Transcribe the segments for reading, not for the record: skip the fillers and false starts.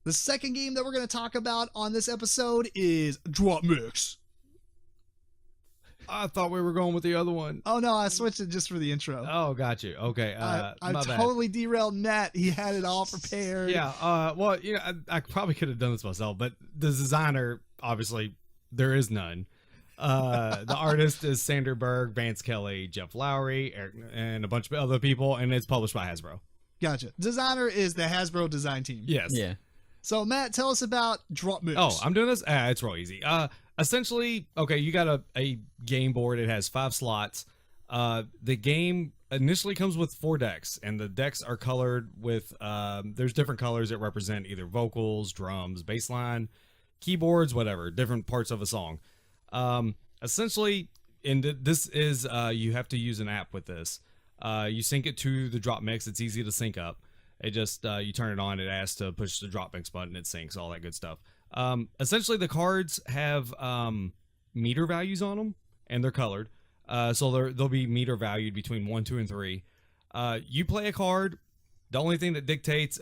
The second game that we're going to talk about on this episode is DropMix. I thought we were going with the other one. Oh, no, I switched it just for the intro. Oh, got you. Okay. I my totally derailed Matt. He had it all prepared. Yeah. Well, you know, I probably could have done this myself, but the designer, obviously, there is none. The artist is Sander Berg, Vance Kelly, Jeff Lowry, Eric, and a bunch of other people, and it's published by Hasbro. Gotcha. Designer is the Hasbro design team. Yes. Yeah. So, Matt, tell us about DropMix. Oh, I'm doing this? It's real easy. Essentially, okay, you got a game board. It has 5 slots. The game initially comes with 4 decks, and the decks are colored with, there's different colors that represent either vocals, drums, bass line, keyboards, whatever, different parts of a song. Essentially, this is, you have to use an app with this. You sync it to the DropMix. It's easy to sync up. It just, you turn it on, it asks to push the DropMix button, it syncs, all that good stuff. Essentially, the cards have meter values on them, and they're colored. So they'll be meter valued between 1, 2, and 3. You play a card. The only thing that dictates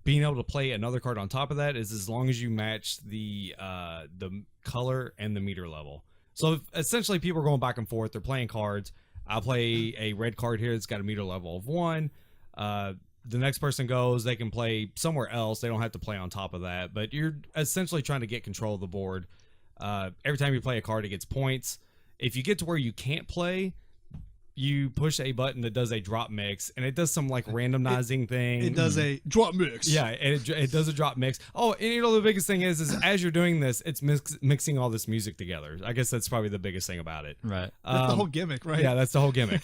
being able to play another card on top of that is as long as you match the color and the meter level. So essentially, people are going back and forth. They're playing cards. I'll play a red card here that's got a meter level of 1. The next person goes, they can play somewhere else. They don't have to play on top of that, but you're essentially trying to get control of the board. Every time you play a card, it gets points. If you get to where you can't play, you push a button that does a DropMix, and it does some like randomizing thing. It does a DropMix. Yeah, it does a DropMix. Oh, and you know, the biggest thing is as you're doing this, it's mixing all this music together. I guess that's probably the biggest thing about it. Right. That's the whole gimmick, right? Yeah, that's the whole gimmick.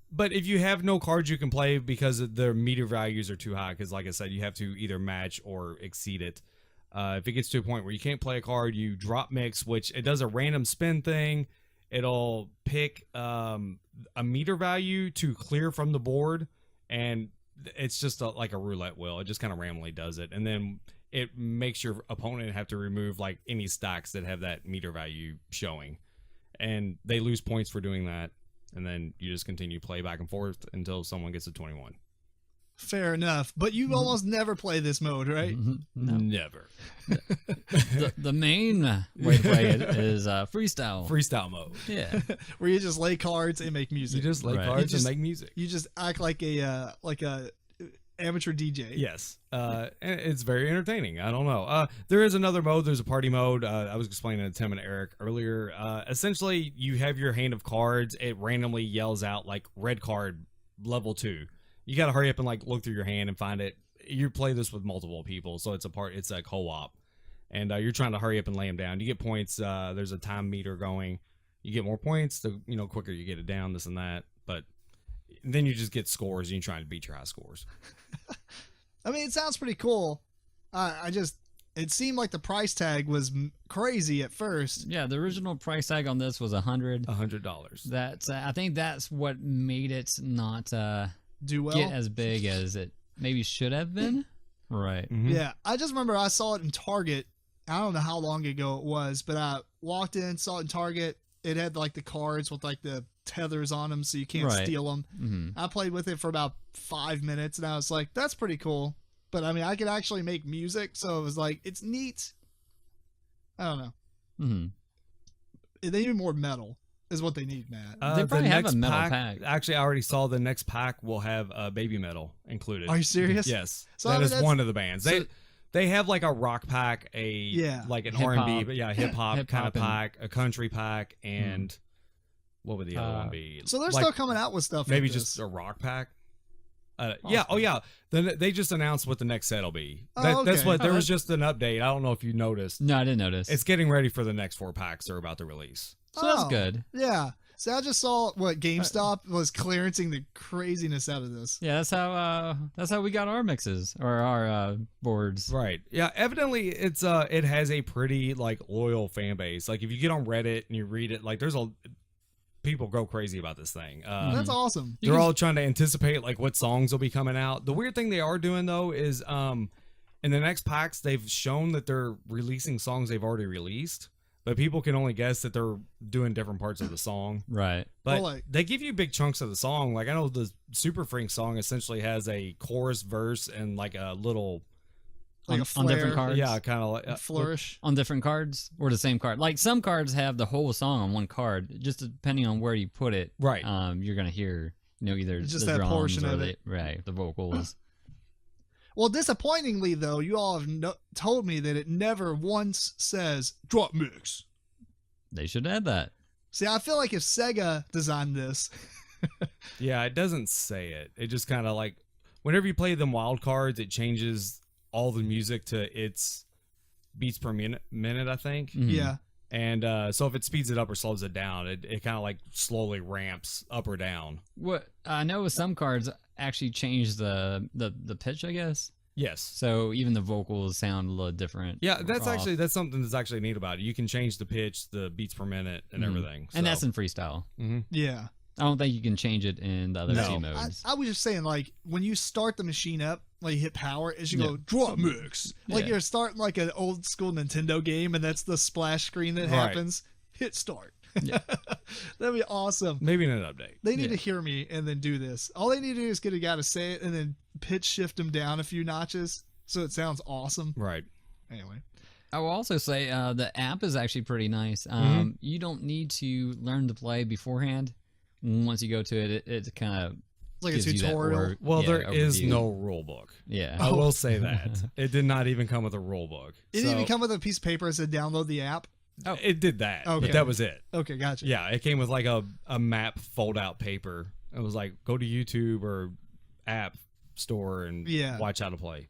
But if you have no cards you can play because their meter values are too high, because like I said, you have to either match or exceed it. If it gets to a point where you can't play a card, you DropMix, which it does a random spin thing. It'll pick a meter value to clear from the board, and it's just like a roulette wheel. It just kind of randomly does it, and then it makes your opponent have to remove like any stacks that have that meter value showing, and they lose points for doing that. And then you just continue play back and forth until someone gets to 21. Fair enough. But you almost never play this mode, right? No. Never. The main way to play it is freestyle. Freestyle mode. Yeah. Where you just lay cards and make music. You just lay Right. cards and make music. You just act like a amateur DJ. Yes. And it's very entertaining. I don't know. There is another mode. There's a party mode. I was explaining to Tim and Eric earlier. Essentially, you have your hand of cards. It randomly yells out like red card level 2. You got to hurry up and like look through your hand and find it. You play this with multiple people, so it's a co-op. And you're trying to hurry up and lay them down. You get points. There's a time meter going. You get more points, the quicker you get it down, this and that. But then you just get scores, and you're trying to beat your high scores. I mean, it sounds pretty cool. It seemed like the price tag was crazy at first. Yeah, the original price tag on this was $100. That's I think that's what made it not Do well. get as big as it maybe should have been. Right. Mm-hmm. Yeah, I just remember I saw it in Target. I don't know how long ago it was, but I walked in, saw it in Target. It had like the cards with like the tethers on them, so you can't Right. steal them. Mm-hmm. I played with it for about 5 minutes, and I was like, "That's pretty cool." But I mean, I could actually make music, so it was like, it's neat. I don't know. Mm-hmm. They need more metal, is what they need, Matt. They The probably have next a metal pack. Actually, I already saw the next pack will have baby metal included. Are you serious? Yes. So, That I mean, is that's- one of the bands. They have like a rock pack, like an Hip-hop. R&B, but yeah, hip hop kind Hip-hop of pack, a country pack, and what would the other one be? So they're Like, still coming out with stuff. maybe like this. just a rock pack. Yeah. Oh yeah. Then they just announced what the next set will be. Oh, That's okay. what there was just an update. I don't know if you noticed. No, I didn't notice. It's getting ready for the next 4 packs they're about to release. so that's Oh, good. Yeah. So I just saw what GameStop was clearancing the craziness out of this. Yeah, that's how we got our mixes or our boards. Right. Yeah. Evidently, it has a pretty like loyal fan base. Like if you get on Reddit and you read it, like people go crazy about this thing. That's awesome. They're all trying to anticipate like what songs will be coming out. The weird thing they are doing though is in the next packs they've shown that they're releasing songs they've already released, but people can only guess that they're doing different parts of the song. Right. But Well, like- they give you big chunks of the song. Like I know the Super Freak song essentially has a chorus, verse, and like a little Like on different cards. Yeah, kind of like flourish. On different cards or the same card. Like some cards have the whole song on one card. Just depending on where you put it, Right. You're gonna hear, either Just the that drums portion or of it. the vocals. Well, disappointingly though, you all have told me that it never once says DropMix. They should add that. See, I feel like if Sega designed this, Yeah, it doesn't say it. It just kind of like whenever you play them wild cards, it changes all the music to its beats per minute, I think. Mhm. yeah. And so if it speeds it up or slows it down, it kind of like slowly ramps up or down. What I know is some cards actually change the pitch, I guess. Yes. So even the vocals sound a little different. Yeah, that's off. that's something that's actually neat about it. You can change the pitch, the beats per minute, and Mhm. everything. And that's So, in freestyle. mhm. Yeah. I don't think you can change it in the other No. two I, modes. I was just saying, like, when you start the machine up, like you hit power, it should Yeah. go DropMix. Like Yeah. you're starting like an old school Nintendo game, and that's the splash screen that Right. happens. Hit start. Yeah. Mm-hmm. That'd be awesome. Maybe in an update. They need Yeah. to hear me and then do this. All they need to do is get a guy to say it and then pitch shift them down a few notches so it sounds awesome. Right. Anyway. I will also say the app is actually pretty nice. Mm-hmm. You don't need to learn to play beforehand. Once you go to it, it kind of It's like a gives you that tutorial. Well, yeah, there is overview. no rule book. Yeah. I will say that. It did not even come with a rule book. It didn't So, even come with a piece of paper that said download the app. It did that, Okay. but that was it. Okay, gotcha. Yeah, it came with like a map fold out paper. It was like go to YouTube or app store and Yeah. watch how to play.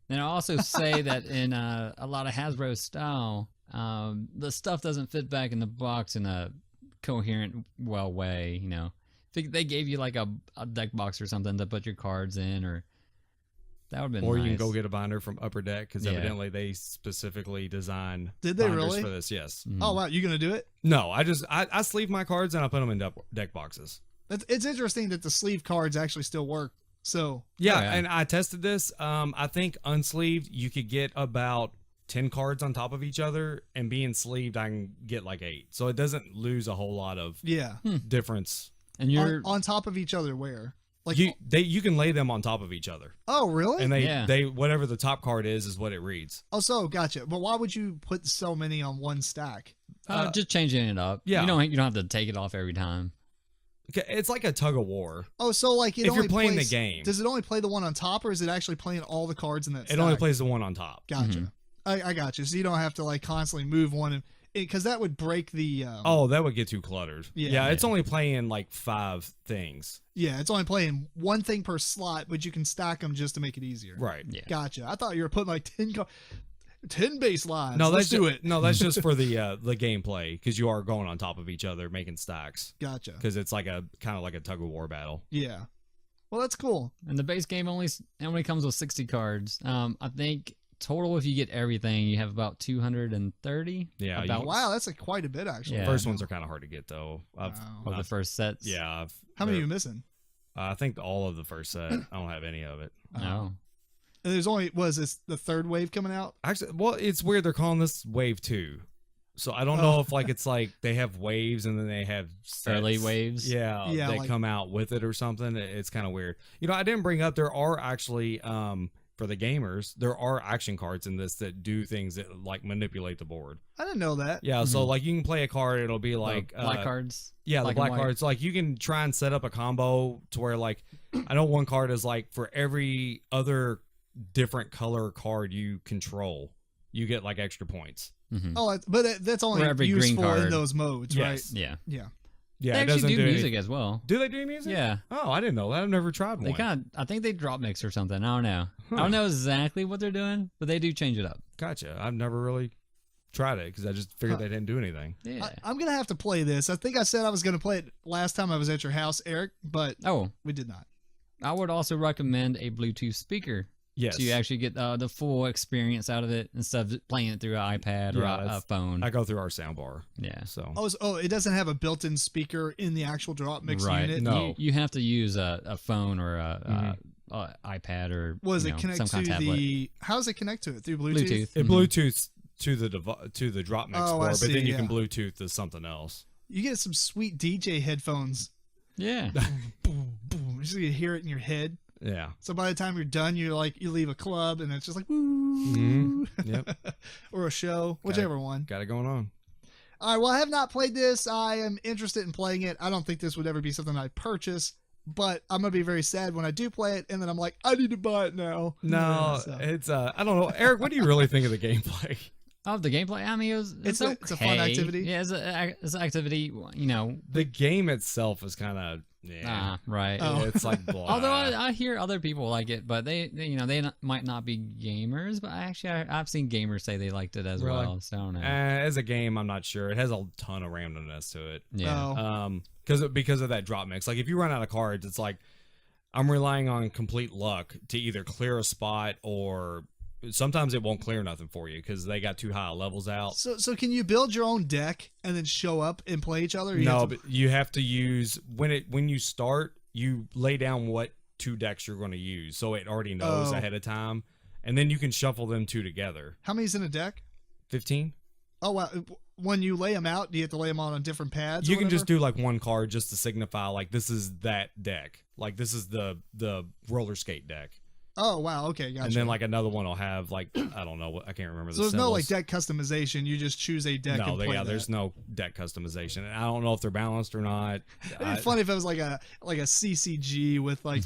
And I also say that in a lot of Hasbro style, the stuff doesn't fit back in the box in a coherent, well way. They gave you like a deck box or something to put your cards in, or that would have been Or nice. you can go get a binder from Upper Deck because Yeah. evidently they specifically designed Did they binders really? for this. Yes. Mhm. Oh, wow. You going to do it? No, I sleeve my cards and I put them in deck boxes. It's interesting that the sleeve cards actually still work. So, Yeah, Oh, yeah. and I tested this. I think unsleeved you could get about 10 cards on top of each other, and being sleeved I can get like 8. So it doesn't lose a whole lot of yeah. difference. And you're On top of each other where? Like, You can lay them on top of each other, oh, really? and Yeah. they whatever the top card is what it reads. Oh, so gotcha. But why would you put so many on one stack? just changing it up. Yeah. You don't have to take it off every time. Okay, it's like a tug of war. Oh, so like it If only you're playing plays, the game. does it only play the one on top, or is it actually playing all the cards in that? It stack? only plays the one on top. Gotcha. Mhm. I got you. So you don't have to like constantly move one, because that would break the. Oh, that would get too cluttered. Yeah. It's only playing like 5 things. Yeah, it's only playing one thing per slot, but you can stack them just to make it easier. Right. Yeah. Gotcha. I thought you were putting like 10 baselines. No, Let's that's do it. No, that's just for the gameplay because you are going on top of each other making stacks Gotcha. because it's like a kind of like a tug of war battle. Yeah. Well, that's cool. And the base game only comes with 60 cards. I think total, if you get everything, you have about 230. Yeah, you- About Wow, that's quite a bit actually. Yeah. First ones are kind of hard to get though. Wow. of the first sets. Yeah. How many are you missing? I think all of the first set. I don't have any of it. No. And there's only was this the third wave coming out? Actually, well, it's weird. They're calling this wave 2. So I don't know if like it's like they have waves and then they have sets, Early waves. Yeah, Yeah, that like- come out with it or something. It's kind of weird. I didn't bring up there are actually for the gamers there are action cards in this that do things that like manipulate the board. I didn't know that. Yeah, so Mhm. like you can play a card. It'll be like black cards. Yeah, the black and black white. cards. Like you can try and set up a combo to where like I know one card is like for every other different color card you control, you get like extra points. Mhm. Oh, but that's only For every green useful in card. those modes, Yes. right? Yeah. Yeah. Yeah, They it actually doesn't do do music anything. as well. Do they do music? Yeah. Oh, I didn't know that. I've never tried one. They I think they drop mix or something. I don't know. Huh. I don't know exactly what they're doing, but they do change it up. Gotcha. I've never really tried it because I just figured Huh. they didn't do anything. Yeah. I'm gonna have to play this. I think I said I was gonna play it last time I was at your house, Eric, but Oh, we did not. I would also recommend a Bluetooth speaker. Yes. So you actually get the full experience out of it instead of playing it through an iPad or Yeah, a that's- phone. I go through our soundbar. Yeah. So Oh, it doesn't have a built-in speaker in the actual DropMix Right. unit. No. You have to use a phone or a iPad or Was it connect some kind to of tablet. the? How does it connect to it? Through Bluetooth? Bluetooth. it Mhm. Bluetooths to the DropMix Oh, I board, but see, then you yeah. can Bluetooth to something else. You get some sweet DJ headphones. Yeah. Boom, boom. You just get to hear it in your head. Yeah. So by the time you're done, you leave a club and it's just like woo. Yep. or a show, whichever one. Got it going on. All right, well, I have not played this. I am interested in playing it. I don't think this would ever be something I'd purchase, but I'm going to be very sad when I do play it, and then I'm like, I need to buy it now. No, So. it's I don't know. Eric, what do you really think of the gameplay? Of the gameplay, I mean, it's okay. It's a fun activity. Yeah, it's an activity. You know, The game itself is kind of right. Oh. It's like blah. Although I hear other people like it, but they might not be gamers. But I've seen gamers say they liked it as Really? well. So I don't know. As a game, I'm not sure. It has a ton of randomness to it. Yeah. Oh. Because of that drop mix. Like if you run out of cards, it's like I'm relying on complete luck to either clear a spot or sometimes it won't clear nothing for you because they got too high levels out. So can you build your own deck and then show up and play each other? No, but you have to use when you start, you lay down what 2 decks you're going to use, so it already knows ahead of time, and then you can shuffle them 2 together. How many's in a deck? 15. Oh wow! When you lay them out, do you have to lay them on different pads? You or can just whatever? do like one card just to signify like this is that deck, like this is the roller skate deck. Oh wow! Okay, gotcha. And then like another one will have like I don't know what I can't remember. So there's no like symbols. deck customization. You just choose a deck. No, and play there's no deck customization. And I don't know if they're balanced or not. It'd be funny if it was like a CCG with like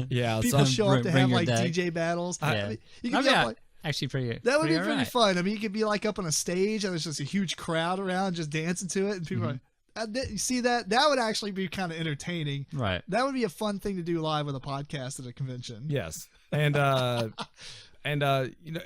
Yeah, people some show up to bring have your like deck. DJ battles. I- I mean, you could be up, like, actually pretty. that would be pretty pretty alright. fun. I mean, you could be like up on a stage and there's just a huge crowd around just dancing to it, and people are like, you see that? That would actually be kind of entertaining. Right. That would be a fun thing to do live with a podcast at a convention. Yes, and you know,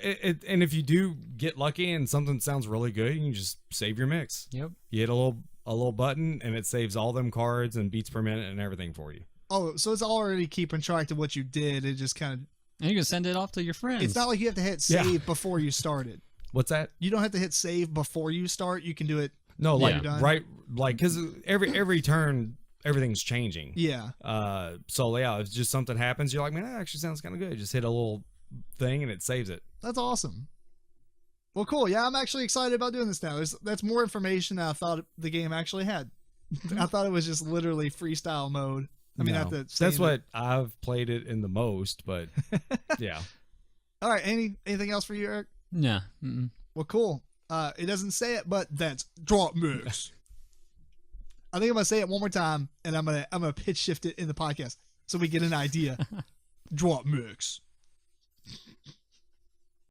and if you do get lucky and something sounds really good, you can just save your mix. Yep. You hit a little button and it saves all them cards and beats per minute and everything for you. Oh, so it's already keeping track of what you did. It just kind of. And you can send it off to your friends. It's not like you have to hit Yeah. save before you started. What's that? You don't have to hit save before you start. You can do it. No, like Yeah. right, like because every turn everything's changing. Yeah. So yeah, if just something happens, you're like, man, that actually sounds kind of good. Just hit a little thing and it saves it. That's awesome. Well, cool. Yeah, I'm actually excited about doing this now. That's more information than I thought the game actually had. I thought it was just literally freestyle mode. I mean, No. not that. That's what I've played it in the most, but yeah. All right. Anything else for you, Eric? No. Mm-mm. Well, cool. It doesn't say it, but that's DropMix. I think I'm gonna say it one more time, and I'm gonna pitch shift it in the podcast so we get an idea. DropMix.